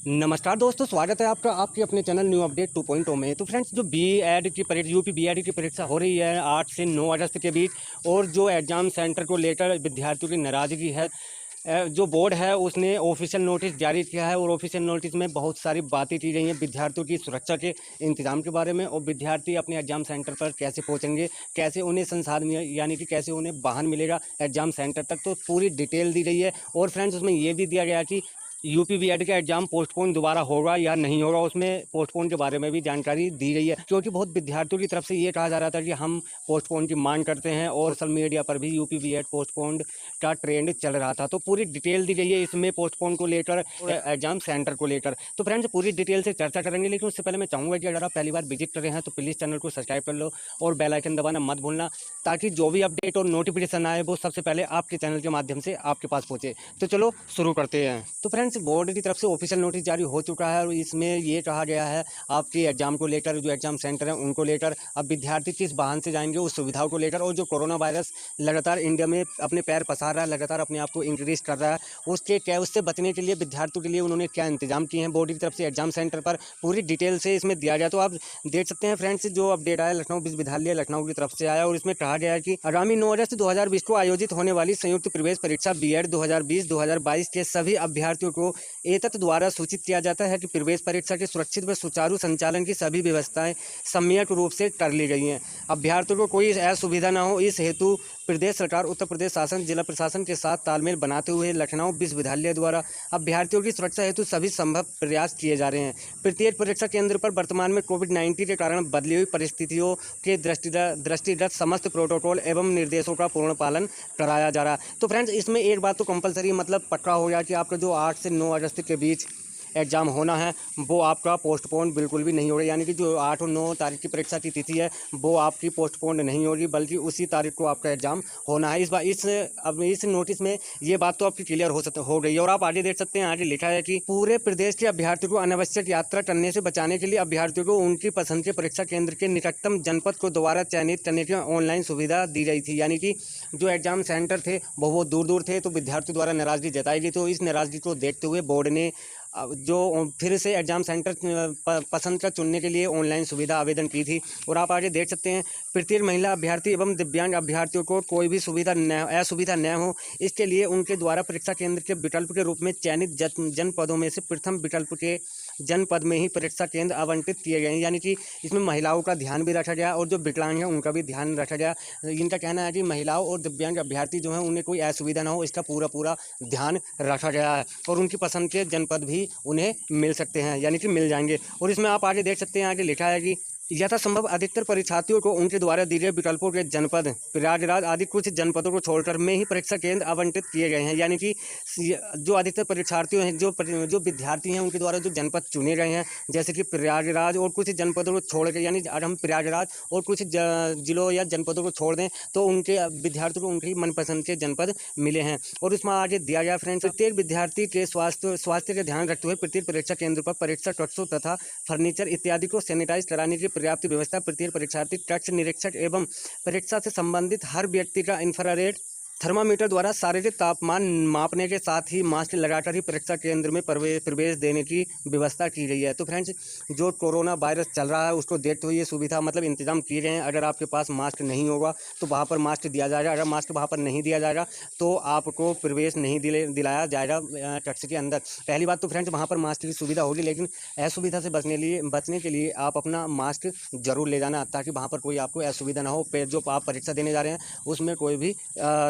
नमस्कार दोस्तों, स्वागत है आपका आपके अपने चैनल न्यू अपडेट 2.0 में। तो फ्रेंड्स, जो बीएड की परीक्षा यूपी बीएड की परीक्षा हो रही है 8 से 9 अगस्त के बीच, और जो एग्ज़ाम सेंटर को लेकर विद्यार्थियों की नाराज़गी है, जो बोर्ड है उसने ऑफिशियल नोटिस जारी किया है और ऑफिशियल नोटिस में बहुत सारी बातें की गई हैं विद्यार्थियों की सुरक्षा के इंतजाम के बारे में, और विद्यार्थी अपने एग्ज़ाम सेंटर पर कैसे पहुंचेंगे, कैसे उन्हें संसाधन यानी कि कैसे उन्हें वाहन मिलेगा एग्ज़ाम सेंटर तक। तो पूरी डिटेल दी गई है। और फ्रेंड्स, उसमें ये भी दिया गया कि यूपी बीएड का एग्जाम पोस्टपोन दोबारा होगा या नहीं होगा, उसमें पोस्टपोन के बारे में भी जानकारी दी गई है। क्योंकि बहुत विद्यार्थियों की तरफ से ये कहा जा रहा था कि हम पोस्टपोन की मांग करते हैं, और सोशल मीडिया पर भी यूपी बीएड पोस्टपोन का ट्रेंड चल रहा था। तो पूरी डिटेल दी गई है इसमें पोस्टपोन को लेकर, एग्जाम सेंटर को लेकर। तो फ्रेंड्स, पूरी डिटेल से चर्चा करेंगे, लेकिन उससे पहले मैं चाहूँगा कि अगर आप पहली बार विजिट कर रहे हैं तो प्लीज़ चैनल को सब्सक्राइब कर लो और बेल आइकन दबाना मत भूलना, ताकि जो भी अपडेट और नोटिफिकेशन आए वो सबसे पहले आपके चैनल के माध्यम से आपके पास पहुँचे। तो चलो शुरू करते हैं। तो फ्रेंड्स, बोर्ड की तरफ से ऑफिशियल नोटिस जारी हो चुका है, और इसमें ये कहा गया है आपके एग्जाम को लेकर, जो एग्जाम सेंटर है उनको लेकर, अब विद्यार्थी किस वाहन से जाएंगे उस सुविधाओं को लेकर, और जो कोरोना वायरस लगातार इंडिया में अपने पैर पसार रहा है, लगातार अपने आप को इंक्रीज कर रहा है, उससे बचने के लिए विद्यार्थियों के लिए उन्होंने क्या इंतजाम किए हैं बोर्ड की तरफ से एग्जाम सेंटर पर, पूरी डिटेल से इसमें दिया गया। तो आप देख सकते हैं फ्रेंड्स, जो अपडेट आया लखनऊ विश्वविद्यालय लखनऊ की तरफ से आया, और इसमें कहा गया है कि आगामी 9 अगस्त 2020 को आयोजित होने वाली संयुक्त प्रवेश परीक्षा बीएड 2020-2022 के सभी अभ्यर्थियों को एतत् द्वारा सूचित किया जाता है कि प्रवेश परीक्षा के सुरक्षित व सुचारू संचालन की सभी व्यवस्थाएं सम्यक रूप से कर ली गई हैं। अभ्यर्थियों को कोई असुविधा न हो, इस हेतु प्रदेश सरकार, उत्तर प्रदेश शासन, जिला प्रशासन के साथ तालमेल बनाते हुए लखनऊ विश्वविद्यालय द्वारा अभ्यर्थियों की सुरक्षा हेतु सभी संभव प्रयास किए जा रहे हैं। प्रत्येक परीक्षा केंद्र पर वर्तमान में कोविड-19 के कारण बदली हुई परिस्थितियों के दृष्टिगत समस्त प्रोटोकॉल एवं निर्देशों का पूर्ण पालन कराया जा रहा है। तो फ्रेंड्स, इसमें एक बात तो कंपलसरी मतलब पक्का हो गया कि आपका जो 8 से 9 अगस्त के बीच एग्ज़ाम होना है वो आपका पोस्टपोन बिल्कुल भी नहीं होगा। यानी कि जो 8 और 9 तारीख की परीक्षा की तिथि है वो आपकी पोस्टपोन नहीं होगी, बल्कि उसी तारीख को आपका एग्ज़ाम होना है। इस नोटिस में ये बात तो आपकी क्लियर हो गई है। और आप आगे देख सकते हैं, आगे लिखा है कि पूरे प्रदेश के अभ्यर्थियों को अनावश्यक यात्रा करने से बचाने के लिए अभ्यर्थियों को उनकी पसंद के परीक्षा केंद्र के निकटतम जनपद को दोबारा चयनित करने की ऑनलाइन सुविधा दी गई थी। यानी कि जो एग्ज़ाम सेंटर थे वो दूर दूर थे, तो विद्यार्थियों द्वारा नाराज़गी जताई गई। तो इस नाराज़गी को देखते हुए बोर्ड ने जो फिर से एग्ज़ाम सेंटर पसंद का चुनने के लिए ऑनलाइन सुविधा आवेदन की थी। और आप आगे देख सकते हैं, प्रत्येक महिला अभ्यर्थी एवं दिव्यांग अभ्यर्थियों को कोई भी असुविधा न हो, इसके लिए उनके द्वारा परीक्षा केंद्र के विकल्प के रूप में चयनित जनपदों में से प्रथम विकल्प के जनपद में ही परीक्षा केंद्र आवंटित किए गए हैं। यानी कि इसमें महिलाओं का ध्यान भी रखा गया और जो विकलांग है उनका भी ध्यान रखा गया। इनका कहना है कि महिलाओं और दिव्यांग अभ्यर्थी जो हैं उन्हें कोई असुविधा न हो, इसका पूरा ध्यान रखा गया है, और उनकी पसंद के जनपद भी उन्हें मिल सकते हैं, यानी कि मिल जाएंगे। और इसमें आप आगे देख सकते हैं, आगे लिखा है कि यथासंभव अधिकतर परीक्षार्थियों को उनके द्वारा दिए गए विकल्पों के जनपद प्रयागराज आदि कुछ जनपदों को छोड़कर में ही परीक्षा केंद्र आवंटित किए गए हैं। यानी कि जो अधिकतर परीक्षार्थियों हैं, जो विद्यार्थी हैं, उनके द्वारा जो जनपद चुने गए हैं, जैसे कि प्रयागराज और कुछ जनपदों को छोड़ के, यानी अगर हम प्रयागराज और कुछ जिलों या जनपदों को छोड़ दें तो उनके विद्यार्थियों को उनकी मनपसंद के जनपद मिले हैं। और इसमें आगे दिया गया फ्रेंड्स, प्रत्येक विद्यार्थी के स्वास्थ्य का ध्यान रखते हुए प्रत्येक परीक्षा केंद्र पर परीक्षा कक्षों तथा फर्नीचर इत्यादि को सैनिटाइज कराने की पर्याप्त व्यवस्था प्रत्येक परीक्षार्थी, कक्ष निरीक्षक एवं परीक्षा से संबंधित हर व्यक्ति का इंफ्रारेड थर्मामीटर द्वारा शारीरिक तापमान मापने के साथ ही मास्क लगाकर ही परीक्षा केंद्र में प्रवेश देने की व्यवस्था की गई है। तो फ्रेंड्स, जो कोरोना वायरस चल रहा है उसको देखते हुए ये सुविधा मतलब इंतजाम किए गए हैं। अगर आपके पास मास्क नहीं होगा तो वहाँ पर मास्क दिया जाएगा, अगर मास्क वहाँ पर नहीं दिया जाएगा तो आपको प्रवेश नहीं दिलाया जाएगा कक्ष के अंदर। पहली बात तो फ्रेंड्स, वहाँ पर मास्क की सुविधा होगी, लेकिन असुविधा से बचने के लिए आप अपना मास्क जरूर ले जाना, ताकि वहाँ पर कोई आपको असुविधा ना हो। जो आप परीक्षा देने जा रहे हैं उसमें कोई भी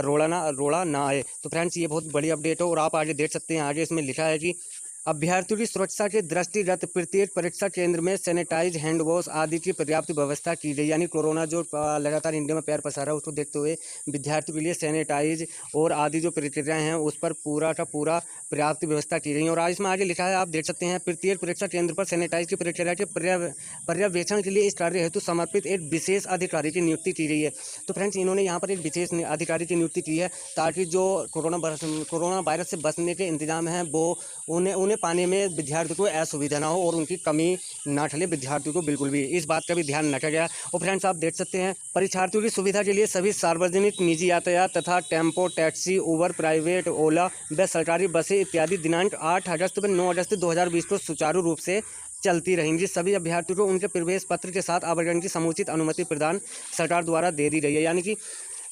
रोड़ा ना आए। तो फ्रेंड्स, ये बहुत बड़ी अपडेट है। और आप आगे देख सकते हैं, आगे इसमें लिखा है कि अभ्यर्थियों की सुरक्षा के दृष्टिगत प्रत्येक परीक्षा केंद्र में सैनिटाइज, हैंड वॉश आदि की पर्याप्त व्यवस्था की गई। यानी कोरोना जो लगातार इंडिया में पैर पसारा है उसको देखते हुए विद्यार्थियों के लिए सैनिटाइज और आदि जो प्रक्रियाएं हैं उस पर पूरा का पूरा पर्याप्त व्यवस्था की गई। और आज इसमें आगे लिखा है, आप देख सकते हैं, प्रत्येक परीक्षा केंद्र पर सैनिटाइज की प्रक्रिया के पर्यवेक्षण के लिए इस कार्य हेतु समर्पित एक विशेष अधिकारी की नियुक्ति की गई है। तो फ्रेंड्स, इन्होंने यहाँ पर एक विशेष अधिकारी की नियुक्ति की है, ताकि जो कोरोना वायरस से बचने के इंतजाम हैं वो उन्हें पाने में विद्यार्थियों को असुविधा ना हो और उनकी कमी ना ठहरे विद्यार्थियों को बिल्कुल भी, इस बात का भी ध्यान रखा गया। और फ्रेंड्स आप देख सकते हैं परीक्षार्थियों की सुविधा के लिए सभी सार्वजनिक निजी यातायात तथा टेम्पो, टैक्सी, उबर, प्राइवेट, ओला व सरकारी बसें इत्यादि दिनांक 8 अगस्त व 9 अगस्त 2020 को सुचारू रूप से चलती रहेंगी। सभी अभ्यर्थियों को उनके प्रवेश पत्र के साथ आवेदन की समुचित अनुमति प्रदान सरकार द्वारा दे दी रही है। यानी कि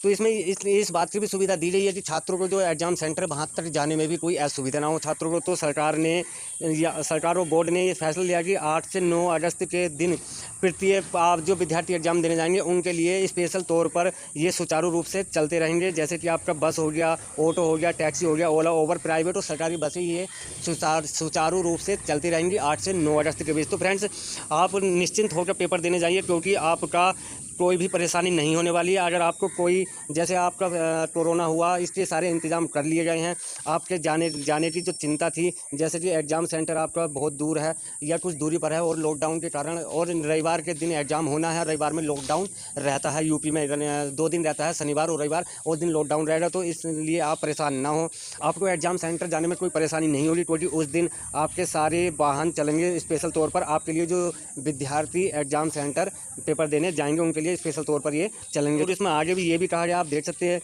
तो इसमें इस बात की भी सुविधा दी गई है कि छात्रों को जो एग्जाम सेंटर वहाँ तक जाने में भी कोई असुविधा ना हो छात्रों को। तो सरकार और बोर्ड ने ये फैसला लिया कि 8 से 9 अगस्त के दिन प्रत्येक आप जो विद्यार्थी एग्जाम देने जाएंगे उनके लिए स्पेशल तौर पर ये सुचारू रूप से चलते रहेंगे। जैसे कि आपका बस हो गया, ऑटो हो गया, टैक्सी हो गया, ओला, उबर, प्राइवेट और सरकारी बसें ये सुचारू रूप से चलती रहेंगी 8 से 9 अगस्त के बीच। तो फ्रेंड्स आप निश्चिंत होकर पेपर देने जाइए, क्योंकि आपका कोई भी परेशानी नहीं होने वाली है। अगर आपको कोई जैसे आपका कोरोना हुआ, इसके सारे इंतजाम कर लिए गए हैं। आपके जाने की जो चिंता थी, जैसे कि एग्ज़ाम सेंटर आपका बहुत दूर है या कुछ दूरी पर है और लॉकडाउन के कारण, और रविवार के दिन एग्ज़ाम होना है, रविवार में लॉकडाउन रहता है यूपी में, 2 दिन रहता है, शनिवार और रविवार, और दिन लॉकडाउन रहेगा। तो इसलिए आप परेशान ना हो, आपको एग्ज़ाम सेंटर जाने में कोई परेशानी नहीं होगी, क्योंकि उस दिन आपके सारे वाहन चलेंगे स्पेशल तौर पर आपके लिए। जो विद्यार्थी एग्ज़ाम सेंटर पेपर देने जाएंगे उनके लिए स्पेशल तौर पर ये चलेंगे। और इसमें आगे भी ये भी कहा गया, आप देख सकते हैं,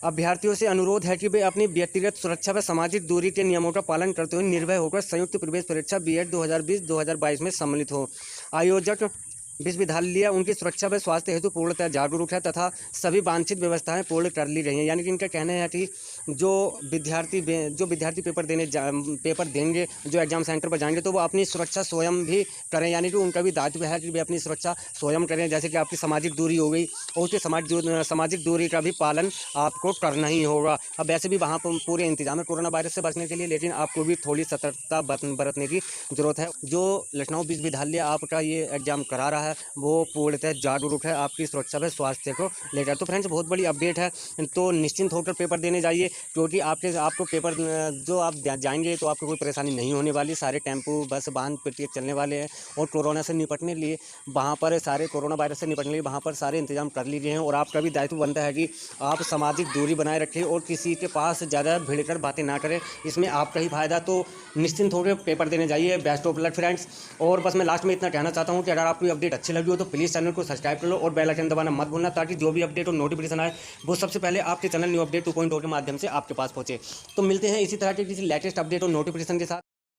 अभ्यर्थियों से अनुरोध है कि वे अपनी व्यक्तिगत सुरक्षा व सामाजिक दूरी के नियमों का पालन करते हुए निर्भय होकर संयुक्त प्रवेश परीक्षा बीएड 2020-2022 में सम्मिलित हो। आयोजक विश्वविद्यालय उनकी सुरक्षा व स्वास्थ्य हेतु पूर्णतः जागरूक है तथा सभी वांछित व्यवस्थाएं पूर्ण कर ली गई हैं। यानी कि इनका कहना है कि जो विद्यार्थी पेपर देंगे, जो एग्जाम सेंटर पर जाएंगे, तो वो अपनी सुरक्षा स्वयं भी करें। यानी कि उनका भी दायित्व है कि वे अपनी सुरक्षा स्वयं करें। जैसे कि आपकी सामाजिक दूरी हो गई, और उसके सामाजिक दूरी का भी पालन आपको करना ही होगा। अब वैसे भी वहाँ पर पूरे इंतजाम है कोरोना वायरस से बचने के लिए, लेकिन आपको भी थोड़ी सतर्कता बरतने की जरूरत है। जो लखनऊ विश्वविद्यालय आपका ये एग्जाम करा रहा है वो पूर्णतः जागरूक है आपकी सुरक्षा व स्वास्थ्य को लेकर। तो फ्रेंड्स बहुत बड़ी अपडेट है, तो निश्चिंत होकर पेपर देने जाइए, क्योंकि आपको पेपर जो आप जाएंगे तो आपको कोई परेशानी नहीं होने वाली। सारे टेम्पो, बस, वाहन प्रत्येक चलने वाले हैं, और कोरोना से निपटने के लिए वहाँ पर कोरोना वायरस से निपटने के लिए वहाँ पर सारे इंतजाम कर लिए हैं। और आपका भी दायित्व बनता है कि आप सामाजिक दूरी बनाए रखें और किसी के पास ज़्यादा भिड़ कर बातें ना करें, इसमें आपका ही फायदा। तो निश्चिंत होकर पेपर देने जाइए। Best of luck friends. और बस मैं लास्ट में इतना कहना चाहता हूँ कि अगर आपको अपडेट अच्छी लगी हो तो प्लीज़ चैनल को सब्सक्राइब कर लो और बेल आइकन दबाना मत भूलना, ताकि जो भी अपडेट और नोटिफिकेशन आए वो सबसे पहले आपके चैनल न्यू अपडेट 2.0 के माध्यम से आपके पास पहुंचे। तो मिलते हैं इसी तरह के किसी लेटेस्ट अपडेट और नोटिफिकेशन के साथ।